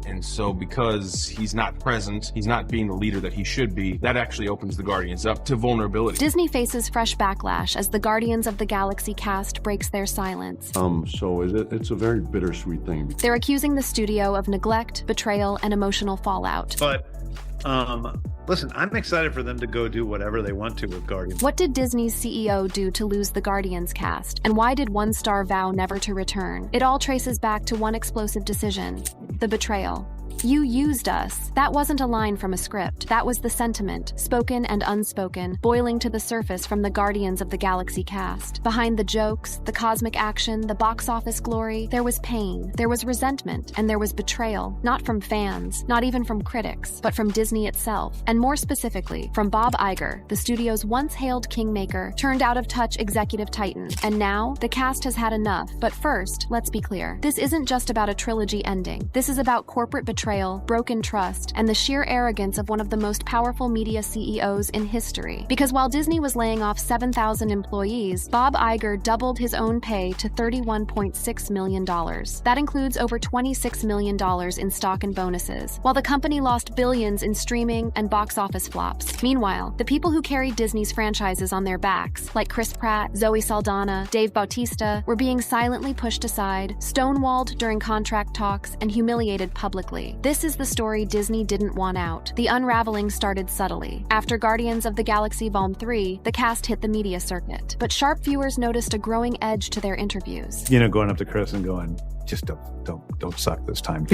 And so because he's not present, he's not being the leader that he should be, that actually opens the Guardians up to vulnerability. Disney faces fresh backlash as the Guardians of the Galaxy cast breaks their silence. So it's a very bittersweet thing. They're accusing the studio of neglect, betrayal, and emotional fallout. But listen, I'm excited for them to go do whatever they want to with Guardians. What did Disney's CEO do to lose the Guardians cast? And why did one star vow never to return? It all traces back to one explosive decision: the betrayal. You used us. That wasn't a line from a script. That was the sentiment, spoken and unspoken, boiling to the surface from the Guardians of the Galaxy cast. Behind the jokes, the cosmic action, the box office glory, there was pain, there was resentment, and there was betrayal. Not from fans, not even from critics, but from Disney itself, and more specifically, from Bob Iger, the studio's once-hailed kingmaker, turned out-of-touch executive titan. And now, the cast has had enough. But first, let's be clear. This isn't just about a trilogy ending. This is about corporate betrayal, broken trust, and the sheer arrogance of one of the most powerful media CEOs in history. Because while Disney was laying off 7,000 employees, Bob Iger doubled his own pay to $31.6 million. That includes over $26 million in stock and bonuses, while the company lost billions in streaming and box office flops. Meanwhile, the people who carried Disney's franchises on their backs, like Chris Pratt, Zoe Saldana, Dave Bautista, were being silently pushed aside, stonewalled during contract talks, and humiliated publicly. This is the story Disney didn't want out. The unraveling started subtly. After Guardians of the Galaxy Vol. 3, the cast hit the media circuit. But sharp viewers noticed a growing edge to their interviews. Going up to Chris and going, just don't suck this time.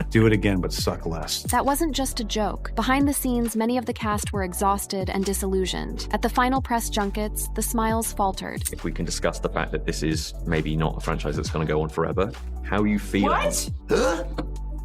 Do it again, but suck less. That wasn't just a joke. Behind the scenes, many of the cast were exhausted and disillusioned. At the final press junkets, the smiles faltered. If we can discuss the fact that this is maybe not a franchise that's going to go on forever, how you feel... What?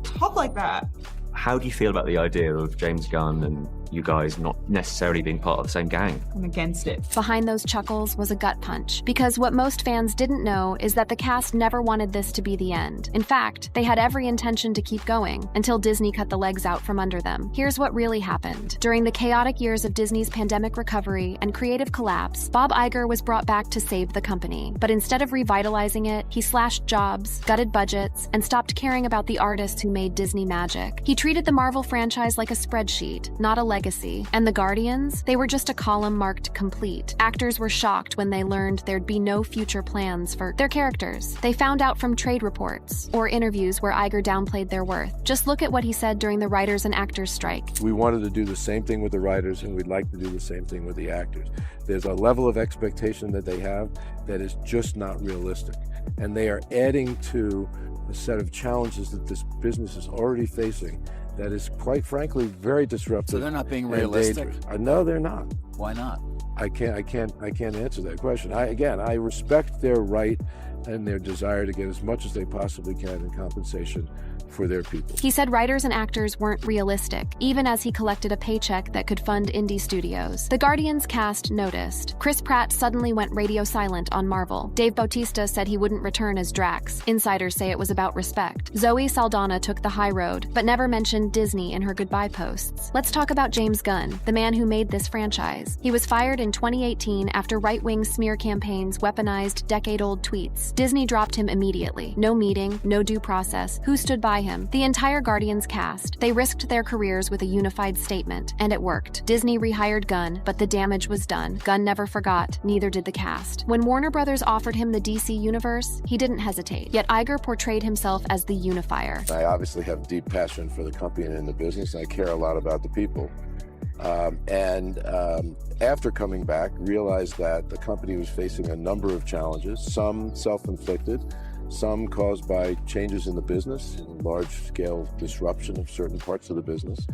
Talk like that. How do you feel about the idea of James Gunn and you guys not necessarily being part of the same gang? I'm against it. Behind those chuckles was a gut punch, because what most fans didn't know is that the cast never wanted this to be the end. In fact, they had every intention to keep going until Disney cut the legs out from under them. Here's what really happened. During the chaotic years of Disney's pandemic recovery and creative collapse, Bob Iger was brought back to save the company. But instead of revitalizing it, he slashed jobs, gutted budgets, and stopped caring about the artists who made Disney magic. He treated the Marvel franchise like a spreadsheet, not a legacy. And the Guardians? They were just a column marked complete. Actors were shocked when they learned there'd be no future plans for their characters. They found out from trade reports or interviews where Iger downplayed their worth. Just look at what he said during the writers and actors strike. We wanted to do the same thing with the writers, and we'd like to do the same thing with the actors. There's a level of expectation that they have that is just not realistic. And they are adding to a set of challenges that this business is already facing that is, quite frankly, very disruptive. So they're not being realistic? No, they're not. Why not? I can't answer that question. I respect their right and their desire to get as much as they possibly can in compensation for their people. He said writers and actors weren't realistic, even as he collected a paycheck that could fund indie studios. The Guardians cast noticed. Chris Pratt suddenly went radio silent on Marvel. Dave Bautista said he wouldn't return as Drax. Insiders say it was about respect. Zoe Saldana took the high road, but never mentioned Disney in her goodbye posts. Let's talk about James Gunn, the man who made this franchise. He was fired in 2018 after right-wing smear campaigns weaponized decade-old tweets. Disney dropped him immediately. No meeting, no due process. Who stood by him? The entire Guardians cast. They risked their careers with a unified statement, and it worked. Disney rehired Gunn, but the damage was done. Gunn never forgot, neither did the cast. When Warner Brothers offered him the DC universe, he didn't hesitate. Yet Iger portrayed himself as the unifier. I obviously have deep passion for the company and the business, and I care a lot about the people. After coming back, realized that the company was facing a number of challenges, some self-inflicted, some caused by changes in the business, large-scale disruption of certain parts of the business.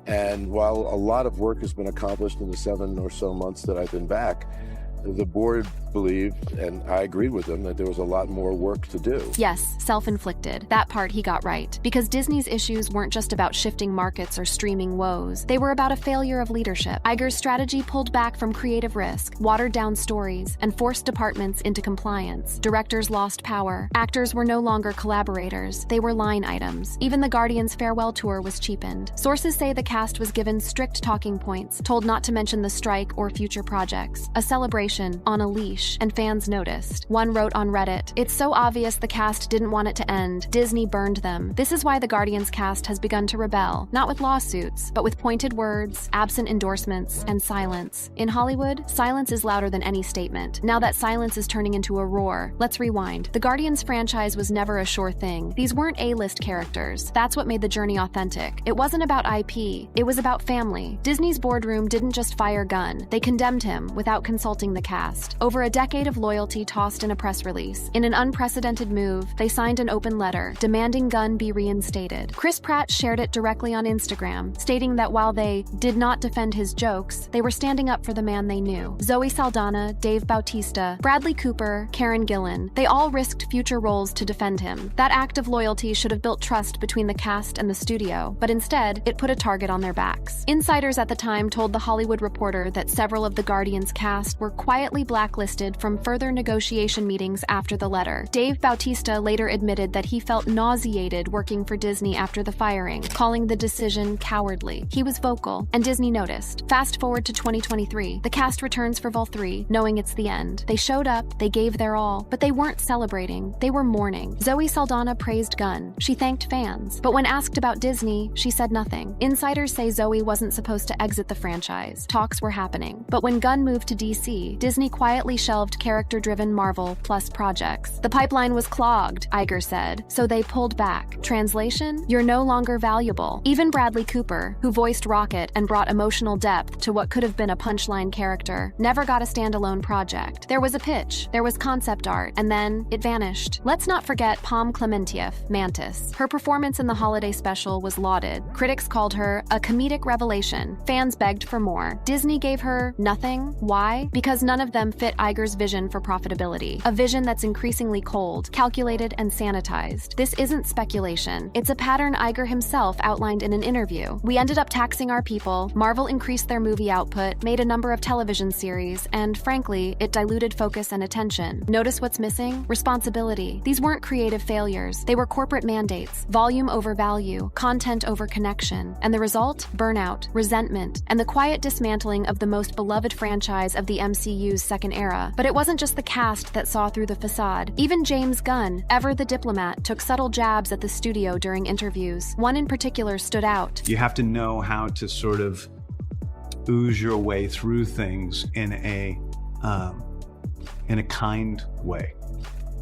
And while a lot of work has been accomplished in the 7 or so months that I've been back, the board believed, and I agreed with them, that there was a lot more work to do. Yes, self-inflicted. That part he got right. Because Disney's issues weren't just about shifting markets or streaming woes. They were about a failure of leadership. Iger's strategy pulled back from creative risk, watered down stories, and forced departments into compliance. Directors lost power. Actors were no longer collaborators. They were line items. Even the Guardians' farewell tour was cheapened. Sources say the cast was given strict talking points, told not to mention the strike or future projects. A celebration exploitation on a leash, and fans noticed. One wrote on Reddit, "It's so obvious the cast didn't want it to end. Disney burned them. This is why the Guardians cast has begun to rebel, not with lawsuits, but with pointed words, absent endorsements, and silence. In Hollywood, silence is louder than any statement. Now that silence is turning into a roar, let's rewind. The Guardians franchise was never a sure thing. These weren't A-list characters. That's what made the journey authentic. It wasn't about IP. It was about family. Disney's boardroom didn't just fire Gunn. They condemned him without consulting the cast. Over a decade of loyalty tossed in a press release. In an unprecedented move, they signed an open letter demanding Gunn be reinstated. Chris Pratt shared it directly on Instagram, stating that while they did not defend his jokes, they were standing up for the man they knew. Zoe Saldana, Dave Bautista, Bradley Cooper, Karen Gillan, they all risked future roles to defend him. That act of loyalty should have built trust between the cast and the studio, but instead, it put a target on their backs. Insiders at the time told The Hollywood Reporter that several of the Guardians cast were quietly blacklisted from further negotiation meetings after the letter. Dave Bautista later admitted that he felt nauseated working for Disney after the firing, calling the decision cowardly. He was vocal, and Disney noticed. Fast forward to 2023, the cast returns for Vol 3, knowing it's the end. They showed up, they gave their all, but they weren't celebrating, they were mourning. Zoe Saldana praised Gunn. She thanked fans. But when asked about Disney, she said nothing. Insiders say Zoe wasn't supposed to exit the franchise. Talks were happening. But when Gunn moved to DC, Disney quietly shelved character-driven Marvel Plus projects. The pipeline was clogged, Iger said, so they pulled back. Translation? You're no longer valuable. Even Bradley Cooper, who voiced Rocket and brought emotional depth to what could have been a punchline character, never got a standalone project. There was a pitch, there was concept art, and then it vanished. Let's not forget Pom Klementieff, Mantis. Her performance in the holiday special was lauded. Critics called her a comedic revelation. Fans begged for more. Disney gave her nothing. Why? Because none of them fit Iger's vision for profitability. A vision that's increasingly cold, calculated, and sanitized. This isn't speculation. It's a pattern Iger himself outlined in an interview. We ended up taxing our people, Marvel increased their movie output, made a number of television series, and frankly, it diluted focus and attention. Notice what's missing? Responsibility. These weren't creative failures. They were corporate mandates. Volume over value, content over connection. And the result? Burnout, resentment, and the quiet dismantling of the most beloved franchise of the MCU's second era. But it wasn't just the cast that saw through the facade. Even James Gunn, ever the diplomat, took subtle jabs at the studio during interviews. One in particular stood out. You have to know how to sort of ooze your way through things in a kind way.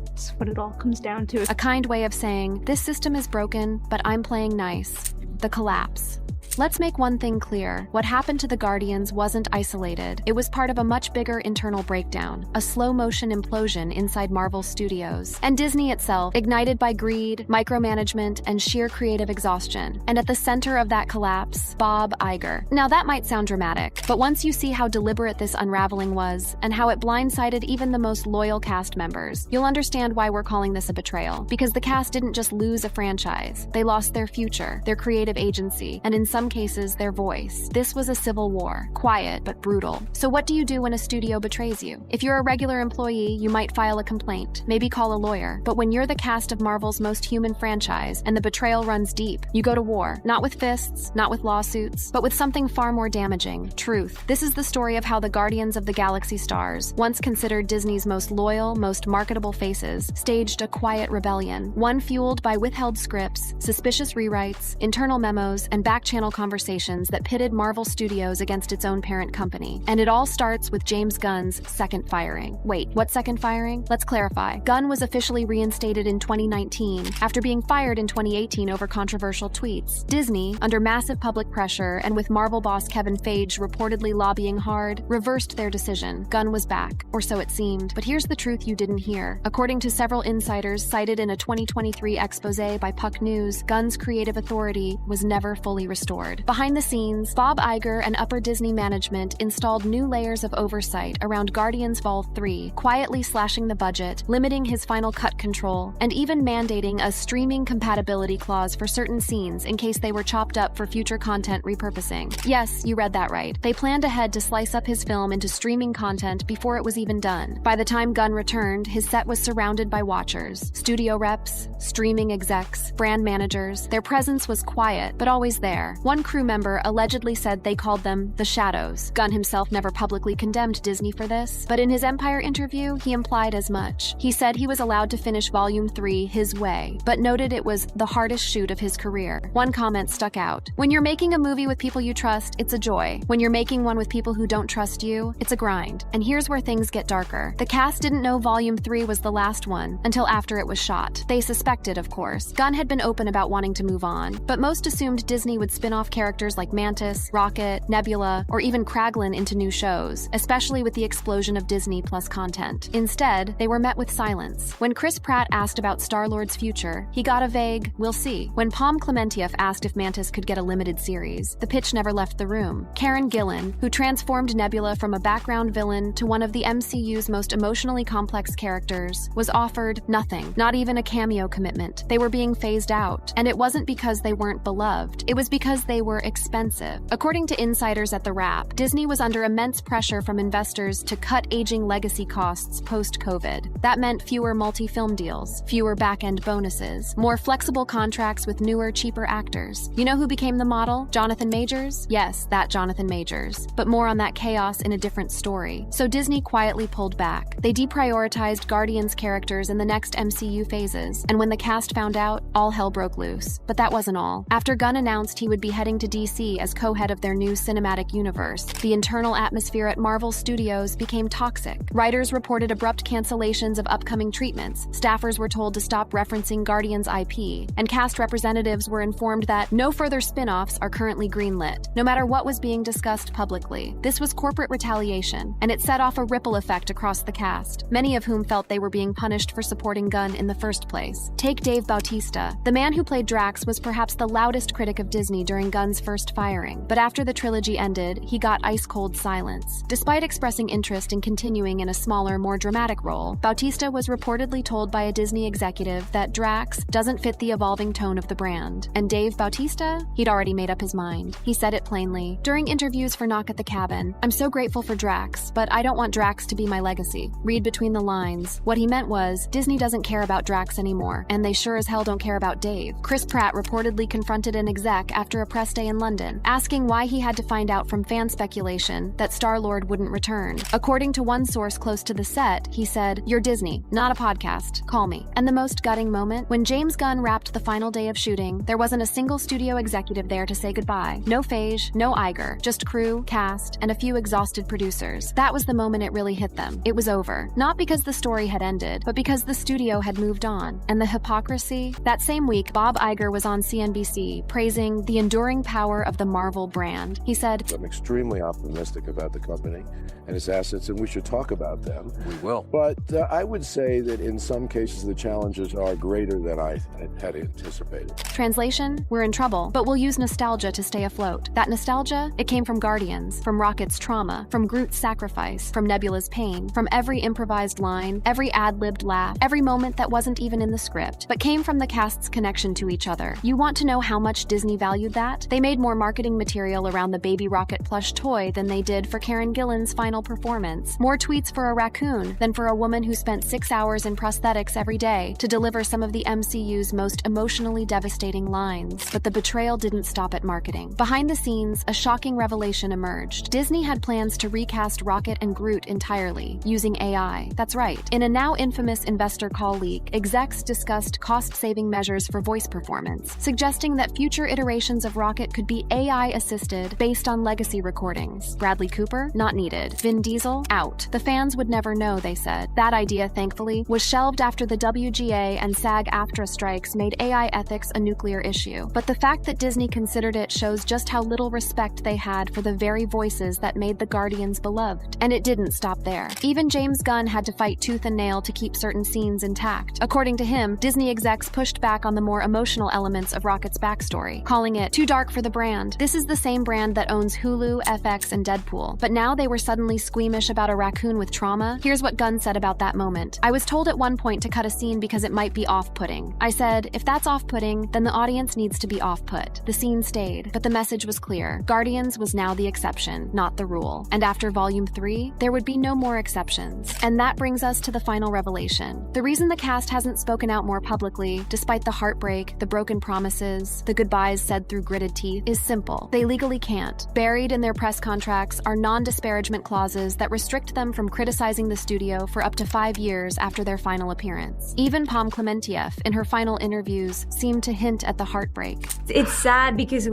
That's what it all comes down to. A kind way of saying, this system is broken, but I'm playing nice. The collapse. Let's make one thing clear. What happened to the Guardians wasn't isolated. It was part of a much bigger internal breakdown, a slow-motion implosion inside Marvel Studios. And Disney itself, ignited by greed, micromanagement, and sheer creative exhaustion. And at the center of that collapse, Bob Iger. Now that might sound dramatic, but once you see how deliberate this unraveling was, and how it blindsided even the most loyal cast members, you'll understand why we're calling this a betrayal. Because the cast didn't just lose a franchise, they lost their future, their creative agency, and in some cases, their voice. This was a civil war, quiet but brutal. So what do you do when a studio betrays you? If you're a regular employee, you might file a complaint, maybe call a lawyer. But when you're the cast of Marvel's most human franchise and the betrayal runs deep, you go to war. Not with fists, not with lawsuits, but with something far more damaging, truth. This is the story of how the Guardians of the Galaxy stars, once considered Disney's most loyal, most marketable faces, staged a quiet rebellion, one fueled by withheld scripts, suspicious rewrites, internal memos, and back-channel conversations that pitted Marvel Studios against its own parent company. And it all starts with James Gunn's second firing. Wait, what second firing? Let's clarify. Gunn was officially reinstated in 2019 after being fired in 2018 over controversial tweets. Disney, under massive public pressure and with Marvel boss Kevin Feige reportedly lobbying hard, reversed their decision. Gunn was back, or so it seemed. But here's the truth you didn't hear. According to several insiders cited in a 2023 exposé by Puck News, Gunn's creative authority was never fully restored. Behind the scenes, Bob Iger and upper Disney management installed new layers of oversight around Guardians Vol 3, quietly slashing the budget, limiting his final cut control, and even mandating a streaming compatibility clause for certain scenes in case they were chopped up for future content repurposing. Yes, you read that right. They planned ahead to slice up his film into streaming content before it was even done. By the time Gunn returned, his set was surrounded by watchers, studio reps, streaming execs, brand managers. Their presence was quiet, but always there. One crew member allegedly said they called them the Shadows. Gunn himself never publicly condemned Disney for this, but in his Empire interview, he implied as much. He said he was allowed to finish Volume 3 his way, but noted it was the hardest shoot of his career. One comment stuck out. When you're making a movie with people you trust, it's a joy. When you're making one with people who don't trust you, it's a grind. And here's where things get darker. The cast didn't know Volume 3 was the last one until after it was shot. They suspected, of course. Gunn had been open about wanting to move on, but most assumed Disney would spin off characters like Mantis, Rocket, Nebula, or even Kraglin into new shows, especially with the explosion of Disney Plus content. Instead, they were met with silence. When Chris Pratt asked about Star-Lord's future, he got a vague, "We'll see." When Palm Clementieff asked if Mantis could get a limited series, the pitch never left the room. Karen Gillan, who transformed Nebula from a background villain to one of the MCU's most emotionally complex characters, was offered nothing, not even a cameo commitment. They were being phased out, and it wasn't because they weren't beloved. It was because they were expensive. According to insiders at The Wrap, Disney was under immense pressure from investors to cut aging legacy costs post-COVID. That meant fewer multi-film deals, fewer back-end bonuses, more flexible contracts with newer, cheaper actors. You know who became the model? Jonathan Majors? Yes, that Jonathan Majors. But more on that chaos in a different story. So Disney quietly pulled back. They deprioritized Guardians characters in the next MCU phases, and when the cast found out, all hell broke loose. But that wasn't all. After Gunn announced he would be heading to DC as co-head of their new cinematic universe, the internal atmosphere at Marvel Studios became toxic. Writers reported abrupt cancellations of upcoming treatments, staffers were told to stop referencing Guardians IP, and cast representatives were informed that no further spin-offs are currently greenlit, no matter what was being discussed publicly. This was corporate retaliation, and it set off a ripple effect across the cast, many of whom felt they were being punished for supporting Gunn in the first place. Take Dave Bautista. The man who played Drax was perhaps the loudest critic of Disney during Gunn's first firing, but after the trilogy ended, he got ice-cold silence. Despite expressing interest in continuing in a smaller, more dramatic role, Bautista was reportedly told by a Disney executive that Drax doesn't fit the evolving tone of the brand. And Dave Bautista? He'd already made up his mind. He said it plainly. During interviews for Knock at the Cabin, "I'm so grateful for Drax, but I don't want Drax to be my legacy." Read between the lines. What he meant was, Disney doesn't care about Drax anymore, and they sure as hell don't care about Dave. Chris Pratt reportedly confronted an exec after a press day in London, asking why he had to find out from fan speculation that Star-Lord wouldn't return. According to one source close to the set, he said, "You're Disney, not a podcast. Call me." And the most gutting moment? When James Gunn wrapped the final day of shooting, there wasn't a single studio executive there to say goodbye. No Feige, no Iger, just crew, cast, and a few exhausted producers. That was the moment it really hit them. It was over. Not because the story had ended, but because the studio had moved on. And the hypocrisy? That same week, Bob Iger was on CNBC, praising the enduring power of the Marvel brand. He said, "I'm extremely optimistic about the company and its assets, and we should talk about them." We will. But I would say that in some cases, the challenges are greater than I had anticipated. Translation, we're in trouble, but we'll use nostalgia to stay afloat. That nostalgia, it came from Guardians, from Rocket's trauma, from Groot's sacrifice, from Nebula's pain, from every improvised line, every ad-libbed laugh, every moment that wasn't even in the script, but came from the cast's connection to each other. You want to know how much Disney valued that? They made more marketing material around the Baby Rocket plush toy than they did for Karen Gillan's final performance, more tweets for a raccoon than for a woman who spent 6 hours in prosthetics every day to deliver some of the MCU's most emotionally devastating lines. But the betrayal didn't stop at marketing. Behind the scenes, a shocking revelation emerged. Disney had plans to recast Rocket and Groot entirely, using AI. That's right. In a now infamous investor call leak, execs discussed cost-saving measures for voice performance, suggesting that future iterations of Rocket could be AI-assisted based on legacy recordings. Bradley Cooper? Not needed. Vin Diesel? Out. The fans would never know, they said. That idea, thankfully, was shelved after the WGA and SAG-AFTRA strikes made AI ethics a nuclear issue. But the fact that Disney considered it shows just how little respect they had for the very voices that made the Guardians beloved. And it didn't stop there. Even James Gunn had to fight tooth and nail to keep certain scenes intact. According to him, Disney execs pushed back on the more emotional elements of Rocket's backstory, calling it too dark for the brand. This is the same brand that owns Hulu, FX, and Deadpool. But now they were suddenly squeamish about a raccoon with trauma? Here's what Gunn said about that moment. "I was told at one point to cut a scene because it might be off-putting. I said, if that's off-putting, then the audience needs to be off-put. The scene stayed, but the message was clear. Guardians was now the exception, not the rule. And after Volume 3, there would be no more exceptions." And that brings us to the final revelation. The reason the cast hasn't spoken out more publicly, despite the heartbreak, the broken promises, the goodbyes said through gritted gritted teeth is simple. They legally can't. Buried in their press contracts are non-disparagement clauses that restrict them from criticizing the studio for up to 5 years after their final appearance. Even Pom Klementieff, in her final interviews, seemed to hint at the heartbreak. It's sad because,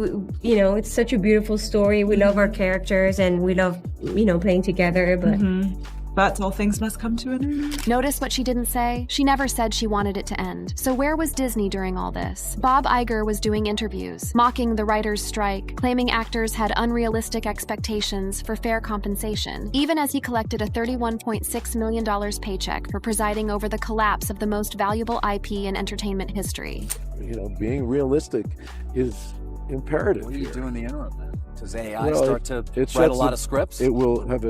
it's such a beautiful story. We love our characters and we love, playing together, but... But all things must come to an end. Notice what she didn't say? She never said she wanted it to end. So where was Disney during all this? Bob Iger was doing interviews, mocking the writers' strike, claiming actors had unrealistic expectations for fair compensation, even as he collected a $31.6 million paycheck for presiding over the collapse of the most valuable IP in entertainment history. Being realistic is imperative. What do you do in the interim then? Does AI Well, start to write a lot of scripts? It will have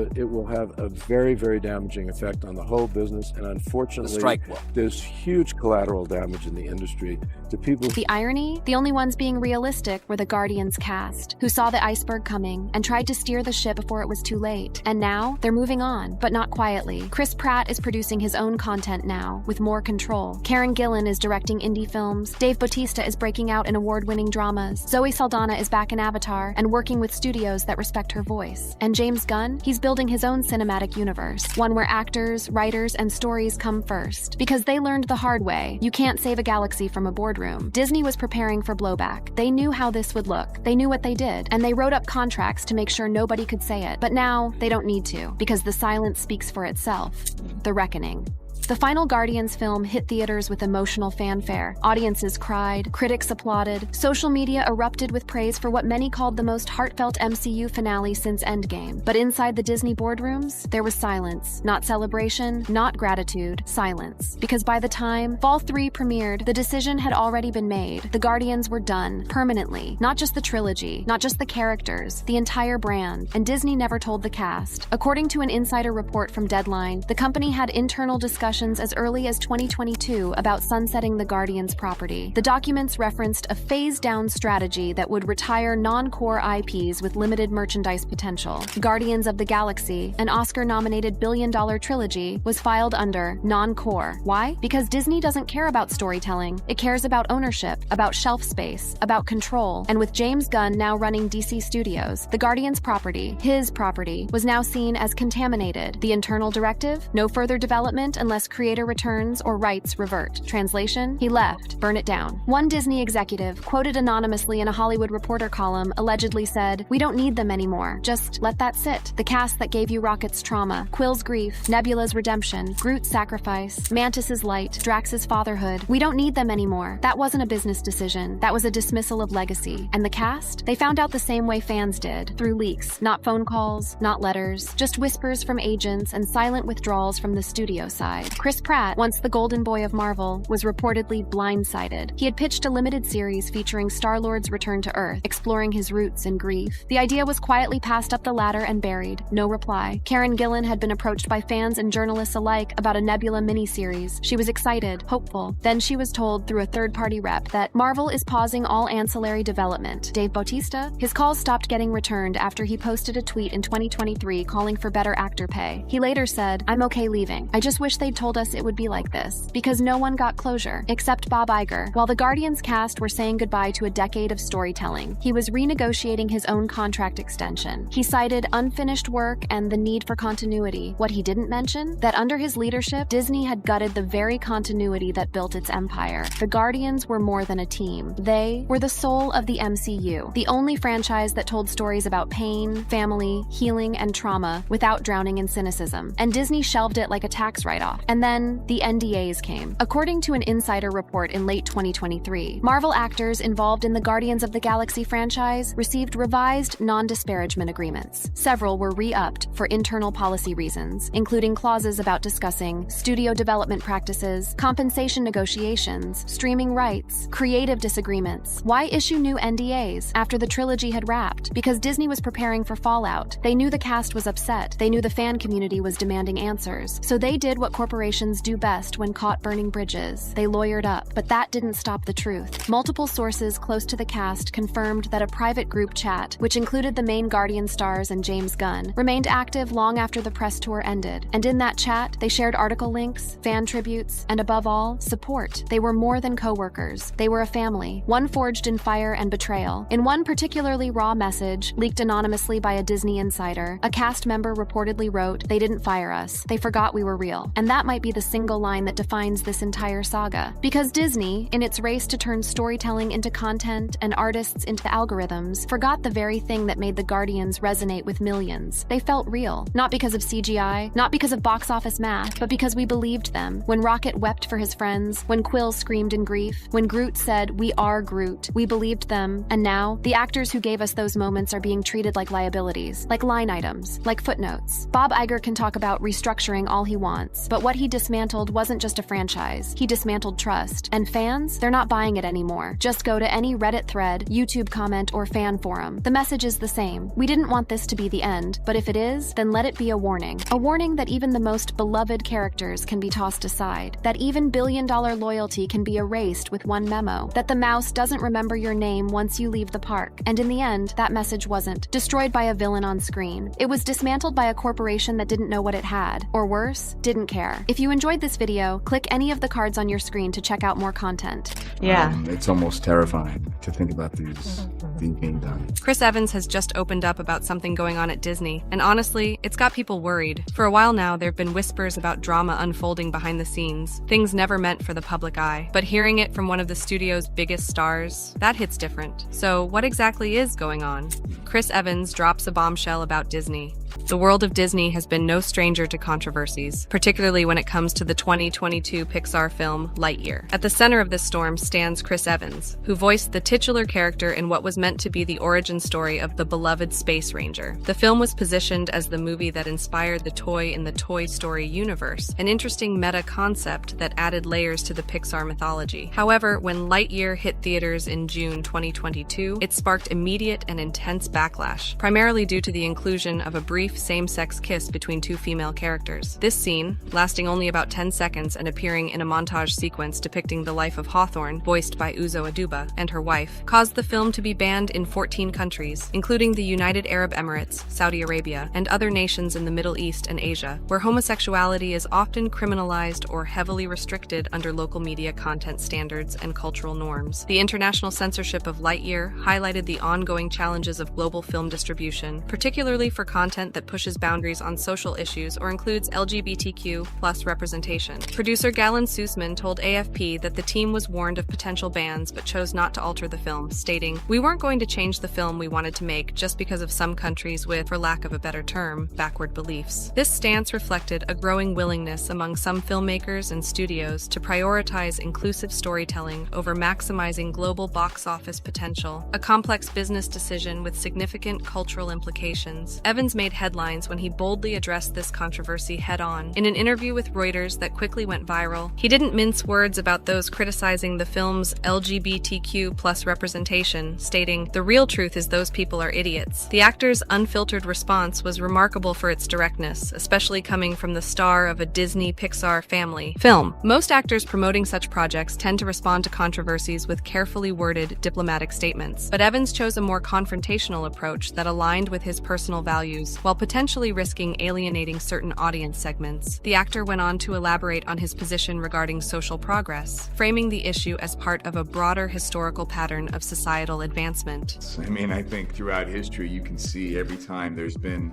a very, very damaging effect on the whole business, and unfortunately, The strike will. there's huge collateral damage in the industry to people. The irony? The only ones being realistic were the Guardians cast, who saw the iceberg coming and tried to steer the ship before it was too late. And now, they're moving on, but not quietly. Chris Pratt is producing his own content now, with more control. Karen Gillan is directing indie films. Dave Bautista is breaking out in award-winning dramas. Zoe Saldana is back in Avatar and working with studios that respect her voice. And James Gunn? He's building his own cinematic universe, one where actors, writers, and stories come first. Because they learned the hard way, you can't save a galaxy from a boardroom. Disney was preparing for blowback. They knew how this would look. They knew what they did, and they wrote up contracts to make sure nobody could say it. But now, they don't need to, because the silence speaks for itself. The Reckoning. The final Guardians film hit theaters with emotional fanfare. Audiences cried, critics applauded, social media erupted with praise for what many called the most heartfelt MCU finale since Endgame. But inside the Disney boardrooms, there was silence. Not celebration, not gratitude, silence. Because by the time Fall 3 premiered, the decision had already been made. The Guardians were done, permanently. Not just the trilogy, not just the characters, the entire brand. And Disney never told the cast. According to an insider report from Deadline, the company had internal discussions as early as 2022 about sunsetting the Guardians property. The documents referenced a phase-down strategy that would retire non-core IPs with limited merchandise potential. Guardians of the Galaxy, an Oscar-nominated billion-dollar trilogy, was filed under non-core. Why? Because Disney doesn't care about storytelling. It cares about ownership, about shelf space, about control. And with James Gunn now running DC Studios, the Guardians property, his property, was now seen as contaminated. The internal directive? No further development unless creator returns or rights revert. Translation? He left. Burn it down. One Disney executive, quoted anonymously in a Hollywood Reporter column, allegedly said, "We don't need them anymore. Just let that sit. The cast that gave you Rocket's trauma, Quill's grief, Nebula's redemption, Groot's sacrifice, Mantis's light, Drax's fatherhood. We don't need them anymore. That wasn't a business decision. That was a dismissal of legacy." And the cast? They found out the same way fans did, through leaks. Not phone calls, not letters, just whispers from agents and silent withdrawals from the studio side. Chris Pratt, once the golden boy of Marvel, was reportedly blindsided. He had pitched a limited series featuring Star-Lord's return to Earth, exploring his roots and grief. The idea was quietly passed up the ladder and buried. No reply. Karen Gillan had been approached by fans and journalists alike about a Nebula miniseries. She was excited, hopeful. Then she was told through a third-party rep that Marvel is pausing all ancillary development. Dave Bautista? His calls stopped getting returned after he posted a tweet in 2023 calling for better actor pay. He later said, "I'm okay leaving. I just wish they'd told us it would be like this, because no one got closure, except Bob Iger." While the Guardians cast were saying goodbye to a decade of storytelling, he was renegotiating his own contract extension. He cited unfinished work and the need for continuity. What he didn't mention? That under his leadership, Disney had gutted the very continuity that built its empire. The Guardians were more than a team. They were the soul of the MCU, the only franchise that told stories about pain, family, healing, and trauma without drowning in cynicism. And Disney shelved it like a tax write-off. And then the NDAs came. According to an insider report in late 2023, Marvel actors involved in the Guardians of the Galaxy franchise received revised non-disparagement agreements. Several were re-upped for internal policy reasons, including clauses about discussing studio development practices, compensation negotiations, streaming rights, creative disagreements. Why issue new NDAs after the trilogy had wrapped? Because Disney was preparing for fallout. They knew the cast was upset. They knew the fan community was demanding answers. So they did what corporations corporations do best when caught burning bridges. They lawyered up, but that didn't stop the truth. Multiple sources close to the cast confirmed that a private group chat, which included the main Guardian stars and James Gunn, remained active long after the press tour ended. And in that chat, they shared article links, fan tributes, and above all, support. They were more than co-workers. They were a family, one forged in fire and betrayal. In one particularly raw message, leaked anonymously by a Disney insider, a cast member reportedly wrote, "They didn't fire us. They forgot we were real." And that might be the single line that defines this entire saga. Because Disney, in its race to turn storytelling into content and artists into algorithms, forgot the very thing that made the Guardians resonate with millions. They felt real. Not because of CGI, not because of box office math, but because we believed them. When Rocket wept for his friends, when Quill screamed in grief, when Groot said, "We are Groot," we believed them. And now, the actors who gave us those moments are being treated like liabilities, like line items, like footnotes. Bob Iger can talk about restructuring all he wants, but what he dismantled wasn't just a franchise. He dismantled trust. And fans, they're not buying it anymore. Just go to any Reddit thread, YouTube comment, or fan forum. The message is the same. We didn't want this to be the end, but if it is, then let it be a warning. A warning that even the most beloved characters can be tossed aside. That even billion-dollar loyalty can be erased with one memo. That the mouse doesn't remember your name once you leave the park. And in the end, that message wasn't destroyed by a villain on screen. It was dismantled by a corporation that didn't know what it had. Or worse, didn't care. If you enjoyed this video, click any of the cards on your screen to check out more content. Yeah. It's almost terrifying to think about these being done. Chris Evans has just opened up about something going on at Disney, and honestly, it's got people worried. For a while now, there have been whispers about drama unfolding behind the scenes, things never meant for the public eye. But hearing it from one of the studio's biggest stars, that hits different. So what exactly is going on? Chris Evans drops a bombshell about Disney. The world of Disney has been no stranger to controversies, particularly when it comes to the 2022 Pixar film Lightyear. At the center of this storm stands Chris Evans, who voiced the titular character in what was meant to be the origin story of the beloved Space Ranger. The film was positioned as the movie that inspired the toy in the Toy Story universe, an interesting meta concept that added layers to the Pixar mythology. However, when Lightyear hit theaters in June 2022, it sparked immediate and intense backlash, primarily due to the inclusion of a brief same-sex kiss between two female characters. This scene, lasting only about 10 seconds and appearing in a montage sequence depicting the life of Hawthorne, voiced by Uzo Aduba, and her wife, caused the film to be banned in 14 countries, including the United Arab Emirates, Saudi Arabia, and other nations in the Middle East and Asia, where homosexuality is often criminalized or heavily restricted under local media content standards and cultural norms. The international censorship of Lightyear highlighted the ongoing challenges of global film distribution, particularly for content that pushes boundaries on social issues or includes LGBTQ+ representation. Producer Galen Sussman told AFP that the team was warned of potential bans but chose not to alter the film, stating, "We weren't going to change the film we wanted to make just because of some countries with, for lack of a better term, backward beliefs." This stance reflected a growing willingness among some filmmakers and studios to prioritize inclusive storytelling over maximizing global box office potential, a complex business decision with significant cultural implications. Evans made headlines when he boldly addressed this controversy head-on. In an interview with Reuters that quickly went viral, he didn't mince words about those criticizing the film's LGBTQ+ representation, stating, "The real truth is those people are idiots." The actor's unfiltered response was remarkable for its directness, especially coming from the star of a Disney Pixar family film. Most actors promoting such projects tend to respond to controversies with carefully worded diplomatic statements, but Evans chose a more confrontational approach that aligned with his personal values, while potentially risking alienating certain audience segments. The actor went on to elaborate on his position regarding social progress, framing the issue as part of a broader historical pattern of societal advancement. I mean, I think throughout history, you can see every time there's been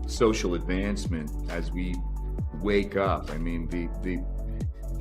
social advancement as we wake up. I mean,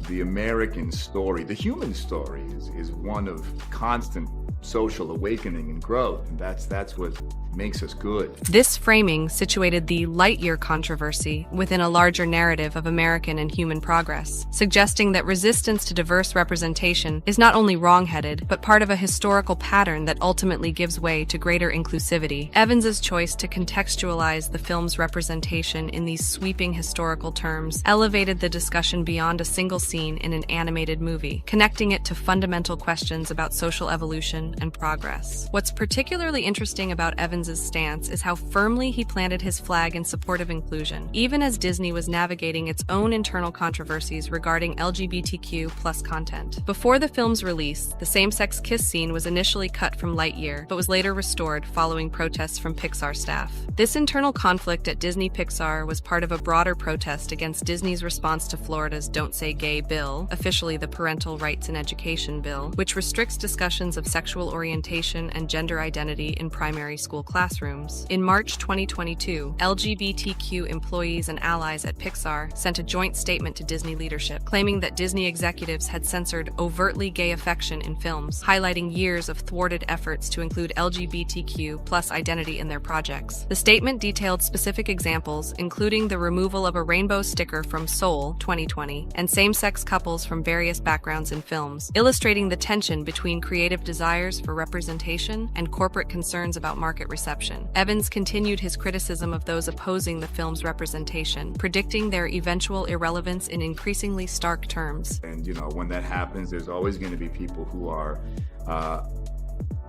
the American story, the human story is one of constant social awakening and growth, and that's what makes us good. This framing situated the Lightyear controversy within a larger narrative of American and human progress, suggesting that resistance to diverse representation is not only wrong-headed, but part of a historical pattern that ultimately gives way to greater inclusivity. Evans's choice to contextualize the film's representation in these sweeping historical terms elevated the discussion beyond a single scene in an animated movie, connecting it to fundamental questions about social evolution, innovation, and progress. What's particularly interesting about Evans's stance is how firmly he planted his flag in support of inclusion, even as Disney was navigating its own internal controversies regarding LGBTQ+ content. Before the film's release, the same-sex kiss scene was initially cut from Lightyear, but was later restored following protests from Pixar staff. This internal conflict at Disney Pixar was part of a broader protest against Disney's response to Florida's Don't Say Gay bill, officially the Parental Rights in Education bill, which restricts discussions of sexual orientation and gender identity in primary school classrooms. In March 2022, LGBTQ employees and allies at Pixar sent a joint statement to Disney leadership, claiming that Disney executives had censored overtly gay affection in films, highlighting years of thwarted efforts to include LGBTQ+ identity in their projects. The statement detailed specific examples, including the removal of a rainbow sticker from Soul 2020 and same-sex couples from various backgrounds in films, illustrating the tension between creative desires for representation and corporate concerns about market reception. Evans continued his criticism of those opposing the film's representation, predicting their eventual irrelevance in increasingly stark terms. And, you know, when that happens, there's always going to be people who are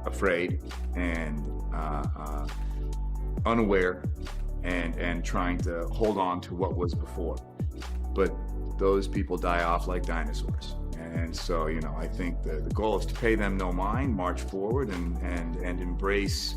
afraid and unaware and trying to hold on to what was before. But those people die off like dinosaurs. And so, you know, I think the goal is to pay them no mind, march forward, and embrace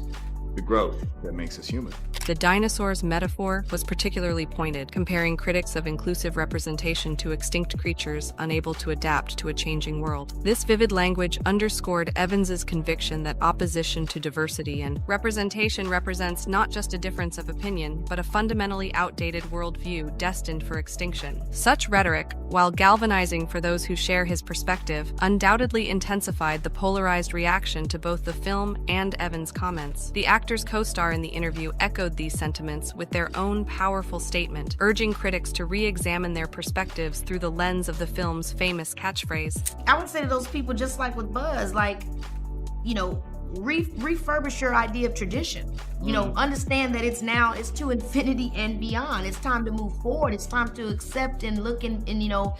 the growth that makes us human. The dinosaurs metaphor was particularly pointed, comparing critics of inclusive representation to extinct creatures unable to adapt to a changing world. This vivid language underscored Evans's conviction that opposition to diversity and representation represents not just a difference of opinion, but a fundamentally outdated worldview destined for extinction. Such rhetoric, while galvanizing for those who share his perspective, undoubtedly intensified the polarized reaction to both the film and Evans' comments. The actor's co-star in the interview echoed these sentiments with their own powerful statement, urging critics to re-examine their perspectives through the lens of the film's famous catchphrase. I would say to those people, just like with Buzz, like, you know, refurbish your idea of tradition. You know, understand that it's to infinity and beyond. It's time to move forward. It's time to accept and look and you know,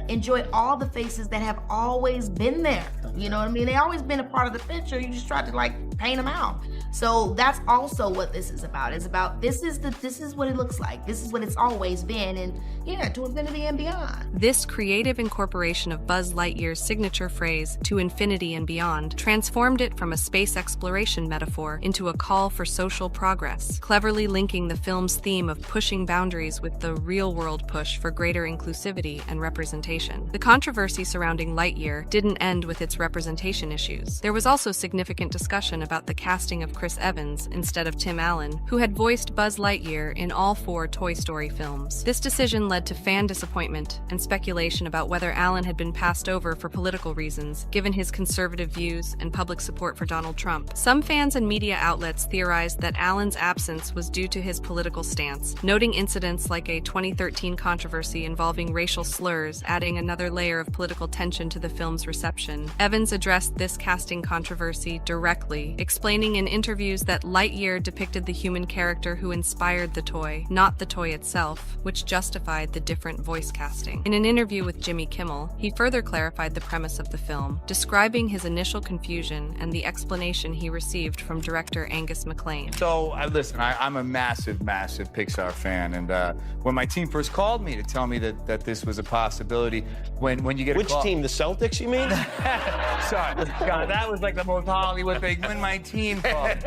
enjoy all the faces that have always been there. You know what I mean? They always been a part of the picture. You just try to like paint them out. So that's also what this is about. It's about this is what it looks like. This is what it's always been, and yeah, to infinity and beyond. This creative incorporation of Buzz Lightyear's signature phrase, "to infinity and beyond," transformed it from a space exploration metaphor into a call for social progress, cleverly linking the film's theme of pushing boundaries with the real-world push for greater inclusivity and representation. The controversy surrounding Lightyear didn't end with its representation issues. There was also significant discussion about the casting of Chris Evans instead of Tim Allen, who had voiced Buzz Lightyear in all 4 Toy Story films. This decision led to fan disappointment and speculation about whether Allen had been passed over for political reasons, given his conservative views and public support for Donald Trump. Some fans and media outlets theorized that Allen's absence was due to his political stance, noting incidents like a 2013 controversy involving racial slurs, adding another layer of political tension to the film's reception. Evans addressed this casting controversy directly, explaining in interviews that Lightyear depicted the human character who inspired the toy, not the toy itself, which justified the different voice casting. In an interview with Jimmy Kimmel, he further clarified the premise of the film, describing his initial confusion and the explanation he received from director Angus MacLane. So, listen, I'm a massive Pixar fan, and when my team first called me to tell me that this was a possibility, when you get a call... Which team, the Celtics, you mean? Sorry, God, that was like the most Hollywood thing. When my team called,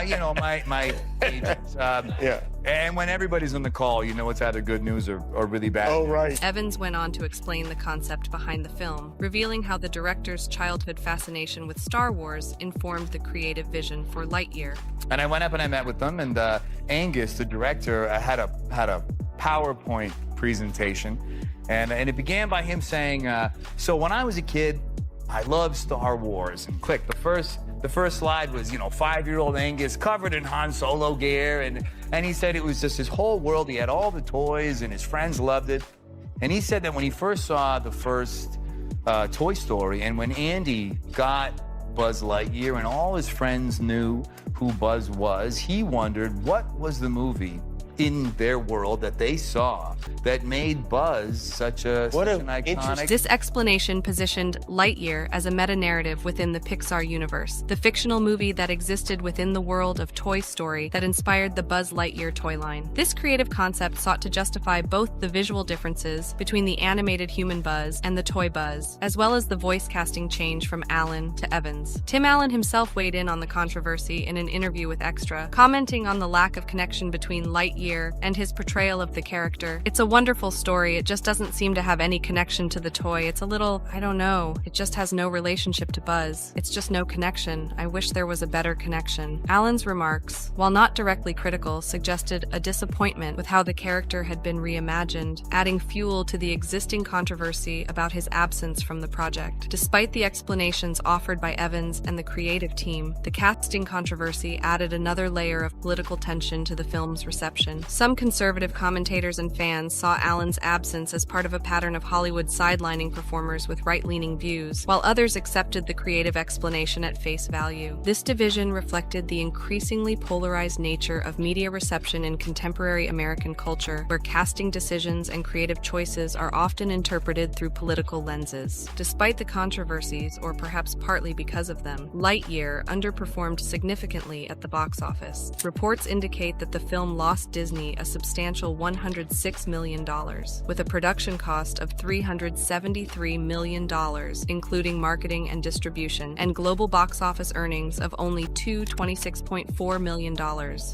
you know, my agents. Yeah. And when everybody's on the call, you know it's either good news or really bad. Oh, right. Evans went on to explain the concept behind the film, revealing how the director's childhood fascination with Star Wars informed the creative vision for Lightyear. And I went up and I met with them, and Angus, the director, had a PowerPoint presentation, and it began by him saying, so when I was a kid, I loved Star Wars, and click, the first slide was, you know, 5-year-old Angus covered in Han Solo gear, and he said it was just his whole world. He had all the toys, and his friends loved it. And he said that when he first saw the first Toy Story, and when Andy got Buzz Lightyear and all his friends knew who Buzz was, he wondered what was the movie in their world that they saw that made Buzz such an iconic. This explanation positioned Lightyear as a meta-narrative within the Pixar universe, the fictional movie that existed within the world of Toy Story that inspired the Buzz Lightyear toy line. This creative concept sought to justify both the visual differences between the animated human Buzz and the toy Buzz, as well as the voice casting change from Allen to Evans. Tim Allen himself weighed in on the controversy in an interview with Extra, commenting on the lack of connection between Lightyear and his portrayal of the character. "It's a wonderful story, it just doesn't seem to have any connection to the toy. It's a little, I don't know, it just has no relationship to Buzz. It's just no connection. I wish there was a better connection." Allen's remarks, while not directly critical, suggested a disappointment with how the character had been reimagined, adding fuel to the existing controversy about his absence from the project. Despite the explanations offered by Evans and the creative team, the casting controversy added another layer of political tension to the film's reception. Some conservative commentators and fans saw Allen's absence as part of a pattern of Hollywood sidelining performers with right-leaning views, while others accepted the creative explanation at face value. This division reflected the increasingly polarized nature of media reception in contemporary American culture, where casting decisions and creative choices are often interpreted through political lenses. Despite the controversies, or perhaps partly because of them, Lightyear underperformed significantly at the box office. Reports indicate that the film lost Disney a substantial $106 million, with a production cost of $373 million, including marketing and distribution, and global box office earnings of only $26.4 million.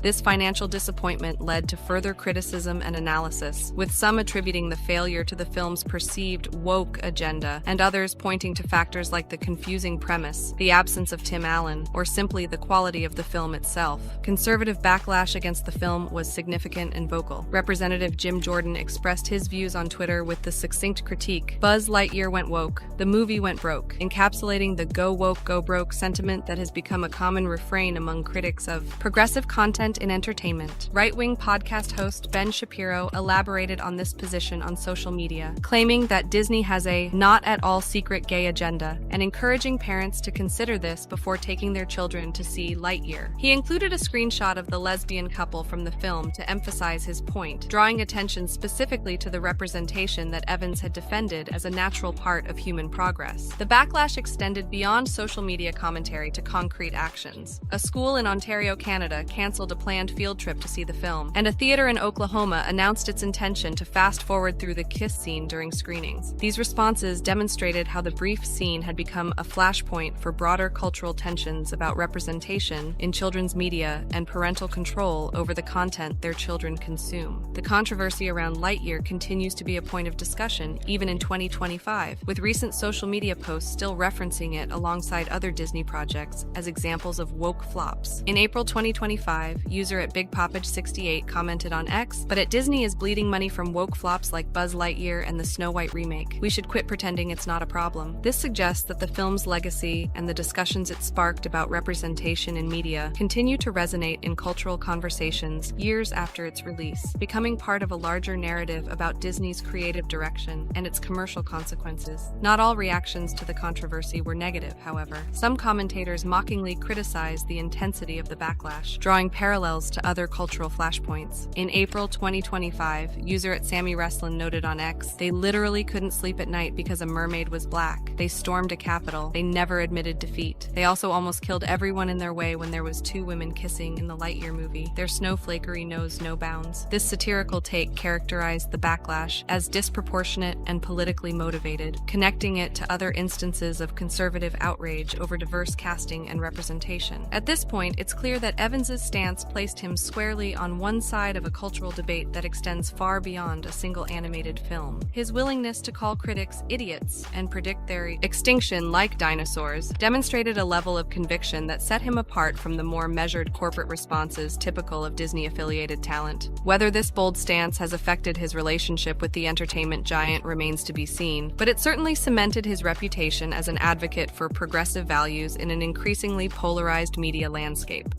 This financial disappointment led to further criticism and analysis, with some attributing the failure to the film's perceived woke agenda, and others pointing to factors like the confusing premise, the absence of Tim Allen, or simply the quality of the film itself. Conservative backlash against the film was significant and vocal. Representative Jim Jordan expressed his views on Twitter with the succinct critique, "Buzz Lightyear went woke, the movie went broke," encapsulating the go woke, go broke sentiment that has become a common refrain among critics of progressive content in entertainment. Right-wing podcast host Ben Shapiro elaborated on this position on social media, claiming that Disney has a not at all secret gay agenda and encouraging parents to consider this before taking their children to see Lightyear. He included a screenshot of the lesbian couple from the film to emphasize his point, drawing attention specifically to the representation that Evans had defended as a natural part of human progress. The backlash extended beyond social media commentary to concrete actions. A school in Ontario, Canada, canceled a planned field trip to see the film, and a theater in Oklahoma announced its intention to fast-forward through the kiss scene during screenings. These responses demonstrated how the brief scene had become a flashpoint for broader cultural tensions about representation in children's media and parental control over the content their children consume. The controversy around Lightyear continues to be a point of discussion even in 2025, with recent social media posts still referencing it alongside other Disney projects as examples of woke flops. In April 2025, user at BigPoppage68 commented on X, "But at Disney is bleeding money from woke flops like Buzz Lightyear and the Snow White remake. We should quit pretending it's not a problem." This suggests that the film's legacy and the discussions it sparked about representation in media continue to resonate in cultural conversations years after its release, becoming part of a larger narrative about Disney's creative direction and its commercial consequences. Not all reactions to the controversy were negative, however. Some commentators mockingly criticized the intensity of the backlash, drawing parallels to other cultural flashpoints. In April 2025, user at Sammy Wrestlin noted on X, "They literally couldn't sleep at night because a mermaid was black. They stormed a capitol. They never admitted defeat. They also almost killed everyone in their way when there was two women kissing in the Lightyear movie. Their snowflakery knows no bounds." This satirical take characterized the backlash as disproportionate and politically motivated, connecting it to other instances of conservative outrage over diverse casting and representation. At this point, it's clear that Evans's stance placed him squarely on one side of a cultural debate that extends far beyond a single animated film. His willingness to call critics idiots and predict their extinction like dinosaurs demonstrated a level of conviction that set him apart from the more measured corporate responses typical of Disney-affiliated talent. Whether this bold stance has affected his relationship with the entertainment giant remains to be seen, but it certainly cemented his reputation as an advocate for progressive values in an increasingly polarized media landscape.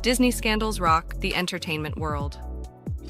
Disney scandals rock the entertainment world.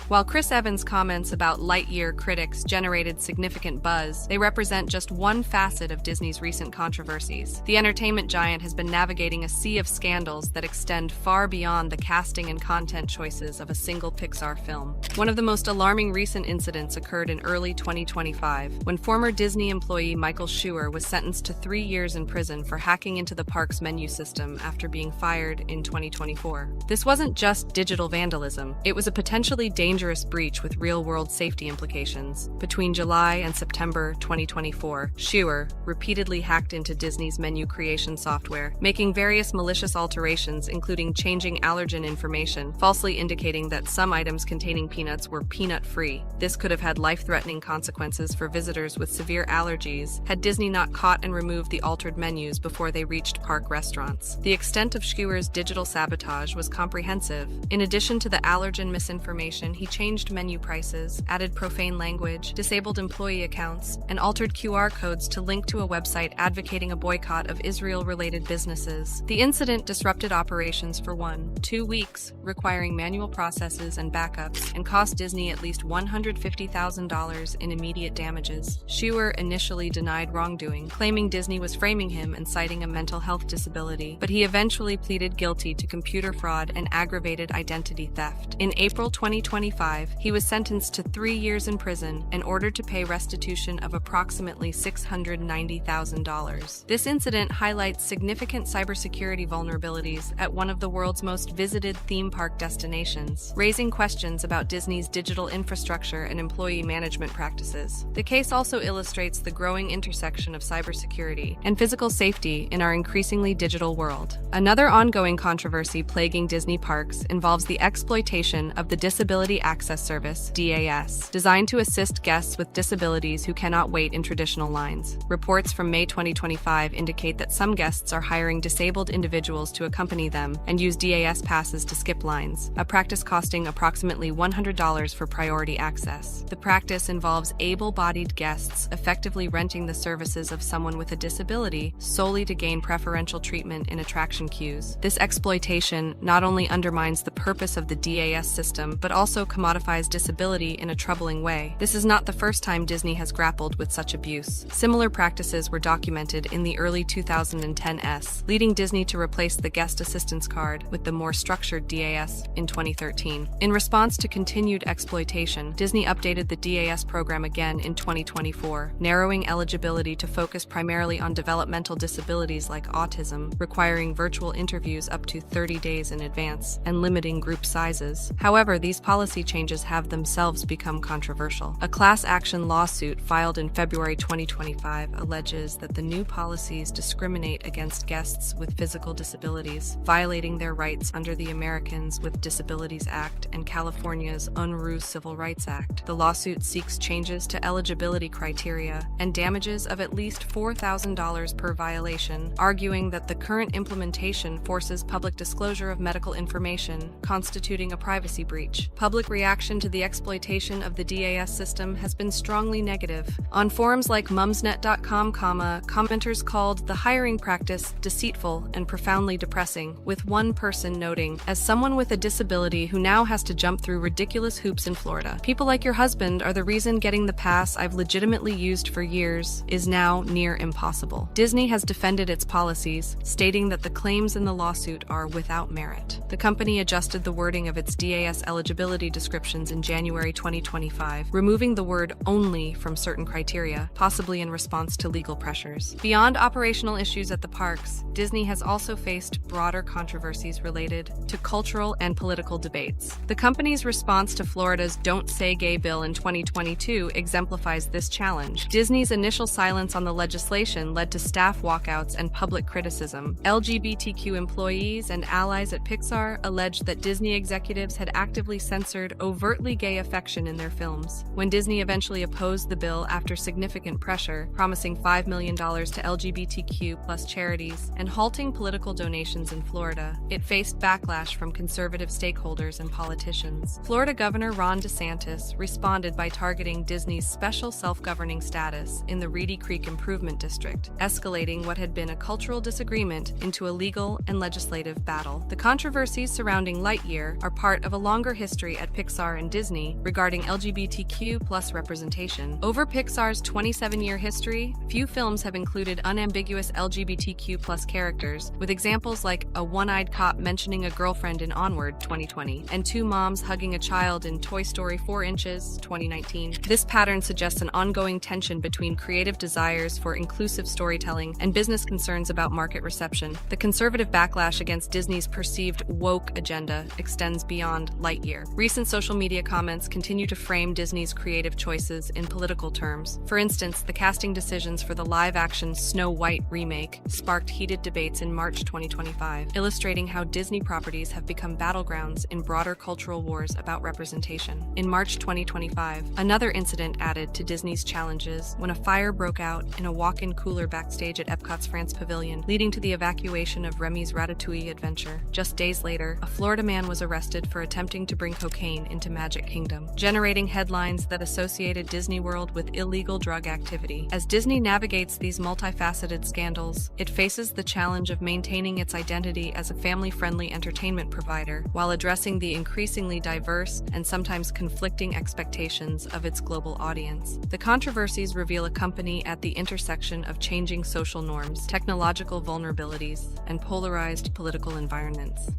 While Chris Evans' comments about Lightyear critics generated significant buzz, they represent just one facet of Disney's recent controversies. The entertainment giant has been navigating a sea of scandals that extend far beyond the casting and content choices of a single Pixar film. One of the most alarming recent incidents occurred in early 2025, when former Disney employee Michael Schur was sentenced to 3 years in prison for hacking into the park's menu system after being fired in 2024. This wasn't just digital vandalism, it was a potentially dangerous breach with real-world safety implications. Between July and September 2024, Schur repeatedly hacked into Disney's menu creation software, making various malicious alterations including changing allergen information, falsely indicating that some items containing peanuts were peanut-free. This could have had life-threatening consequences for visitors with severe allergies had Disney not caught and removed the altered menus before they reached park restaurants. The extent of Schur's digital sabotage was comprehensive. In addition to the allergen misinformation, he changed menu prices, added profane language, disabled employee accounts, and altered QR codes to link to a website advocating a boycott of Israel-related businesses. The incident disrupted operations for 2 weeks, requiring manual processes and backups, and cost Disney at least $150,000 in immediate damages. Schur initially denied wrongdoing, claiming Disney was framing him and citing a mental health disability, but he eventually pleaded guilty to computer fraud and aggravated identity theft. In April 2025, he was sentenced to 3 years in prison and ordered to pay restitution of approximately $690,000. This incident highlights significant cybersecurity vulnerabilities at one of the world's most visited theme park destinations, raising questions about Disney's digital infrastructure and employee management practices. The case also illustrates the growing intersection of cybersecurity and physical safety in our increasingly digital world. Another ongoing controversy plaguing Disney parks involves the exploitation of the Disability Access Service, DAS, designed to assist guests with disabilities who cannot wait in traditional lines. Reports from May 2025 indicate that some guests are hiring disabled individuals to accompany them and use DAS passes to skip lines, a practice costing approximately $100 for priority access. The practice involves able-bodied guests effectively renting the services of someone with a disability solely to gain preferential treatment in attraction queues. This exploitation not only undermines the purpose of the DAS system, but also commodifies disability in a troubling way. This is not the first time Disney has grappled with such abuse. Similar practices were documented in the early 2010s, leading Disney to replace the guest assistance card with the more structured DAS in 2013. In response to continued exploitation, Disney updated the DAS program again in 2024, narrowing eligibility to focus primarily on developmental disabilities like autism, requiring virtual interviews up to 30 days in advance, and limiting group sizes. However, these policy changes have themselves become controversial. A class action lawsuit filed in February 2025 alleges that the new policies discriminate against guests with physical disabilities, violating their rights under the Americans with Disabilities Act and California's Unruh Civil Rights Act. The lawsuit seeks changes to eligibility criteria and damages of at least $4,000 per violation, arguing that the current implementation forces public disclosure of medical information, constituting a privacy breach. Public reaction to the exploitation of the DAS system has been strongly negative. On forums like mumsnet.com, commenters called the hiring practice deceitful and profoundly depressing, with one person noting, "As someone with a disability who now has to jump through ridiculous hoops in Florida, people like your husband are the reason getting the pass I've legitimately used for years is now near impossible." Disney has defended its policies, stating that the claims in the lawsuit are without merit. The company adjusted the wording of its DAS eligibility descriptions in January 2025, removing the word "only" from certain criteria, possibly in response to legal pressures. Beyond operational issues at the parks, Disney has also faced broader controversies related to cultural and political debates. The company's response to Florida's Don't Say Gay bill in 2022 exemplifies this challenge. Disney's initial silence on the legislation led to staff walkouts and public criticism. LGBTQ employees and allies at Pixar alleged that Disney executives had actively censored overtly gay affection in their films. When Disney eventually opposed the bill after significant pressure, promising $5 million to LGBTQ+ charities and halting political donations in Florida, it faced backlash from conservative stakeholders and politicians. Florida Governor Ron DeSantis responded by targeting Disney's special self-governing status in the Reedy Creek Improvement District, escalating what had been a cultural disagreement into a legal and legislative battle. The controversies surrounding Lightyear are part of a longer history at Pixar and Disney regarding LGBTQ+ representation. Over Pixar's 27-year history, few films have included unambiguous LGBTQ+ characters, with examples like a one-eyed cop mentioning a girlfriend in Onward 2020, and two moms hugging a child in Toy Story 4 Inches 2019. This pattern suggests an ongoing tension between creative desires for inclusive storytelling and business concerns about market reception. The conservative backlash against Disney's perceived woke agenda extends beyond Lightyear. Recent social media comments continue to frame Disney's creative choices in political terms. For instance, the casting decisions for the live-action Snow White remake sparked heated debates in March 2025, illustrating how Disney properties have become battlegrounds in broader cultural wars about representation. In March 2025, another incident added to Disney's challenges when a fire broke out in a walk-in cooler backstage at Epcot's France Pavilion, leading to the evacuation of Remy's Ratatouille adventure. Just days later, a Florida man was arrested for attempting to bring cocaine into Magic Kingdom, generating headlines that associated Disney World with illegal drug activity. As Disney navigates these multifaceted scandals, it faces the challenge of maintaining its identity as a family-friendly entertainment provider while addressing the increasingly diverse and sometimes conflicting expectations of its global audience. The controversies reveal a company at the intersection of changing social norms, technological vulnerabilities, and polarized political environments.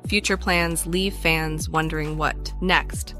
Future plans leave fans wondering what next.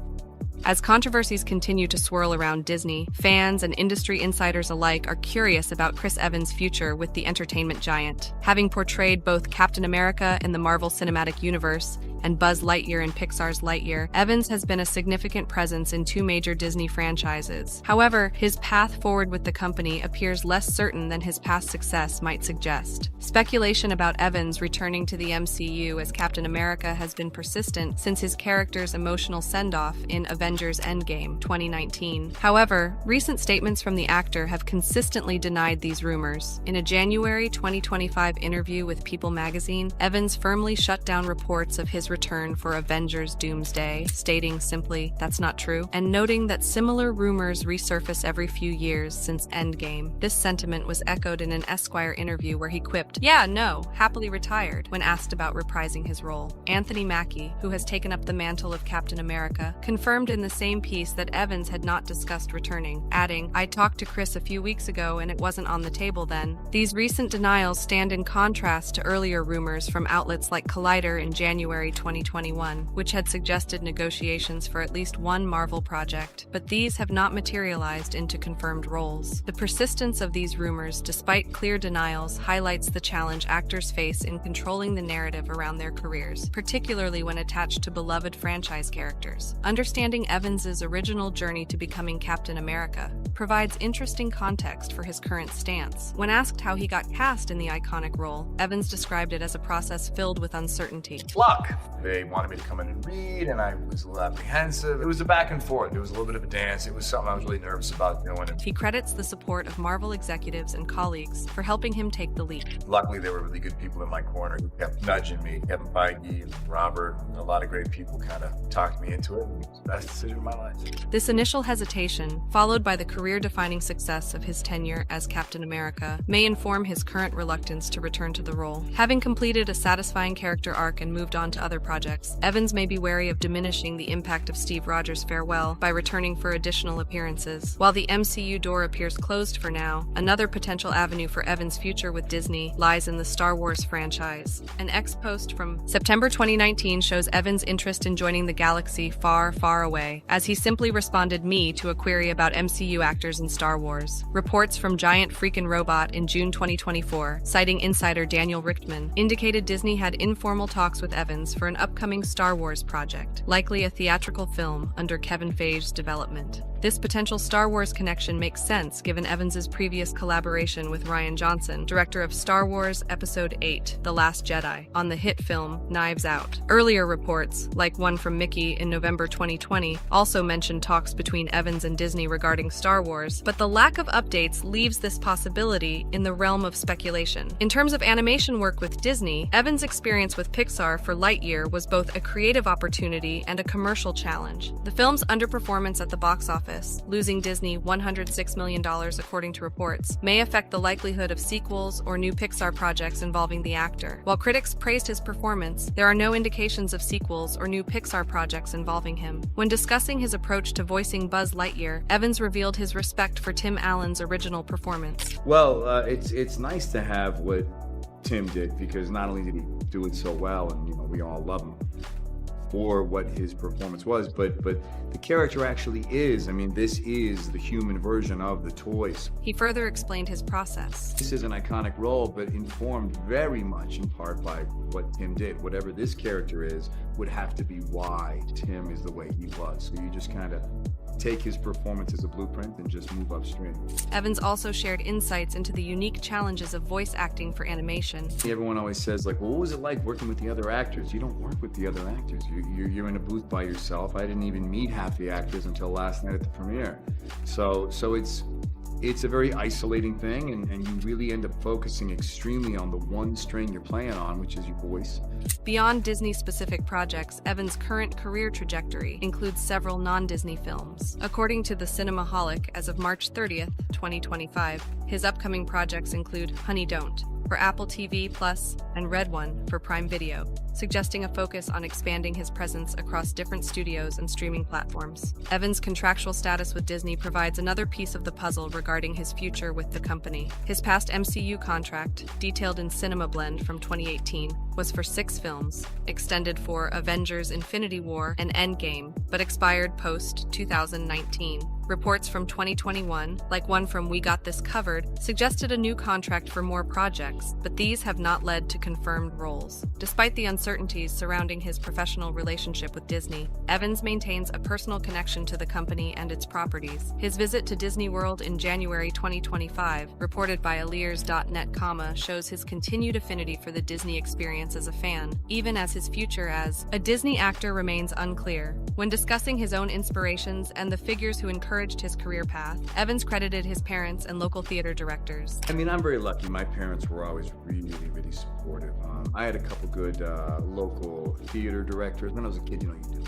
As controversies continue to swirl around Disney, fans and industry insiders alike are curious about Chris Evans' future with the entertainment giant. Having portrayed both Captain America in the Marvel Cinematic Universe and Buzz Lightyear in Pixar's Lightyear, Evans has been a significant presence in two major Disney franchises. However, his path forward with the company appears less certain than his past success might suggest. Speculation about Evans returning to the MCU as Captain America has been persistent since his character's emotional send-off in Avengers Endgame 2019. However, recent statements from the actor have consistently denied these rumors. In a January 2025 interview with People magazine, Evans firmly shut down reports of his return for Avengers Doomsday, stating simply, "That's not true," and noting that similar rumors resurface every few years since Endgame. This sentiment was echoed in an Esquire interview where he quipped, "Yeah, no, happily retired," when asked about reprising his role. Anthony Mackie, who has taken up the mantle of Captain America, confirmed in the same piece that Evans had not discussed returning, adding, "I talked to Chris a few weeks ago and it wasn't on the table then." These recent denials stand in contrast to earlier rumors from outlets like Collider in January 2021, which had suggested negotiations for at least one Marvel project, but these have not materialized into confirmed roles. The persistence of these rumors, despite clear denials, highlights the challenge actors face in controlling the narrative around their careers, particularly when attached to beloved franchise characters. Understanding Evans's original journey to becoming Captain America provides interesting context for his current stance. When asked how he got cast in the iconic role, Evans described it as a process filled with uncertainty. Luck. They wanted me to come in and read, and I was a little apprehensive. It was a back and forth. It was a little bit of a dance. It was something I was really nervous about doing. He credits the support of Marvel executives and colleagues for helping him take the leap. Luckily, there were really good people in my corner who kept nudging me. Kevin Feige and Robert, a lot of great people kind of talked me into it. It was the best decision of my life. This initial hesitation, followed by the career-defining success of his tenure as Captain America, may inform his current reluctance to return to the role. Having completed a satisfying character arc and moved on to other projects, Evans may be wary of diminishing the impact of Steve Rogers' farewell by returning for additional appearances. While the MCU door appears closed for now, another potential avenue for Evans' future with Disney lies in the Star Wars franchise. An ex-post from September 2019 shows Evans' interest in joining the galaxy far, far away, as he simply responded "me" to a query about MCU actors in Star Wars. Reports from Giant Freakin' Robot in June 2024, citing insider Daniel Richtman, indicated Disney had informal talks with Evans for an upcoming Star Wars project, likely a theatrical film under Kevin Feige's development. This potential Star Wars connection makes sense given Evans's previous collaboration with Rian Johnson, director of Star Wars Episode 8, The Last Jedi, on the hit film Knives Out. Earlier reports, like one from Mickey in November 2020, also mentioned talks between Evans and Disney regarding Star Wars, but the lack of updates leaves this possibility in the realm of speculation. In terms of animation work with Disney, Evans' experience with Pixar for Lightyear was both a creative opportunity and a commercial challenge. The film's underperformance at the box office office, losing Disney $106 million according to reports, may affect the likelihood of sequels or new Pixar projects involving the actor. While critics praised his performance, there are no indications of sequels or new Pixar projects involving him. When discussing his approach to voicing Buzz Lightyear, Evans revealed his respect for Tim Allen's original performance. Well, it's nice to have what Tim did, because not only did he do it so well, and we all love him for what his performance was, but the character actually is. I mean, this is the human version of the toys. He further explained his process. This is an iconic role, but informed very much in part by what Tim did. Whatever this character is would have to be why Tim is the way he was. So you just kind of take his performance as a blueprint and just move upstream. Evans also shared insights into the unique challenges of voice acting for animation. Everyone always says, like, well, what was it like working with the other actors? You don't work with the other actors. You're in a booth by yourself. I didn't even meet half the actors until last night at the premiere. So it's a very isolating thing, and you really end up focusing extremely on the one string you're playing on, which is your voice. Beyond Disney-specific projects, Evans' current career trajectory includes several non-Disney films. According to the Cinemaholic, as of March 30th, 2025, his upcoming projects include Honey Don't for Apple TV Plus and Red One for Prime Video, suggesting a focus on expanding his presence across different studios and streaming platforms. Evans' contractual status with Disney provides another piece of the puzzle regarding his future with the company. His past MCU contract, detailed in Cinema Blend from 2018, was for 6 films, extended for Avengers: Infinity War and Endgame, but expired post-2019. Reports from 2021, like one from We Got This Covered, suggested a new contract for more projects, but these have not led to confirmed roles. Despite the uncertainties surrounding his professional relationship with Disney, Evans maintains a personal connection to the company and its properties. His visit to Disney World in January 2025, reported by Alliers.net, shows his continued affinity for the Disney experience as a fan, even as his future as a Disney actor remains unclear. When discussing his own inspirations and the figures who encouraged his career path, Evans credited his parents and local theater directors. I mean, I'm very lucky. My parents were always really, really supportive. I had a couple good local theater directors. When I was a kid, you do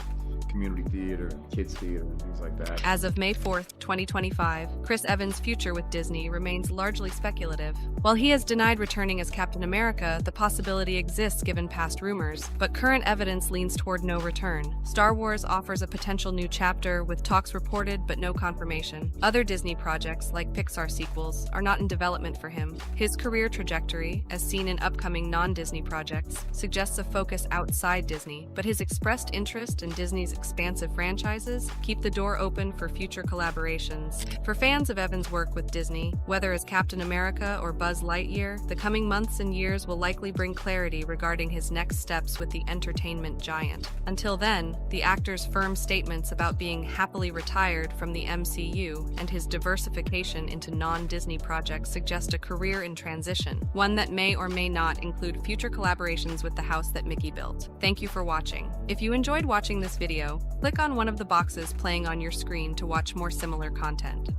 community theater, kids theater, and things like that. As of May 4th, 2025, Chris Evans' future with Disney remains largely speculative. While he has denied returning as Captain America, the possibility exists given past rumors, but current evidence leans toward no return. Star Wars offers a potential new chapter, with talks reported but no confirmation. Other Disney projects, like Pixar sequels, are not in development for him. His career trajectory, as seen in upcoming non-Disney projects, suggests a focus outside Disney, but his expressed interest in Disney's expansive franchises keep the door open for future collaborations. For fans of Evans' work with Disney, whether as Captain America or Buzz Lightyear, the coming months and years will likely bring clarity regarding his next steps with the entertainment giant. Until then, the actor's firm statements about being happily retired from the MCU and his diversification into non-Disney projects suggest a career in transition, one that may or may not include future collaborations with the house that Mickey built. Thank you for watching. If you enjoyed watching this video, click on one of the boxes playing on your screen to watch more similar content.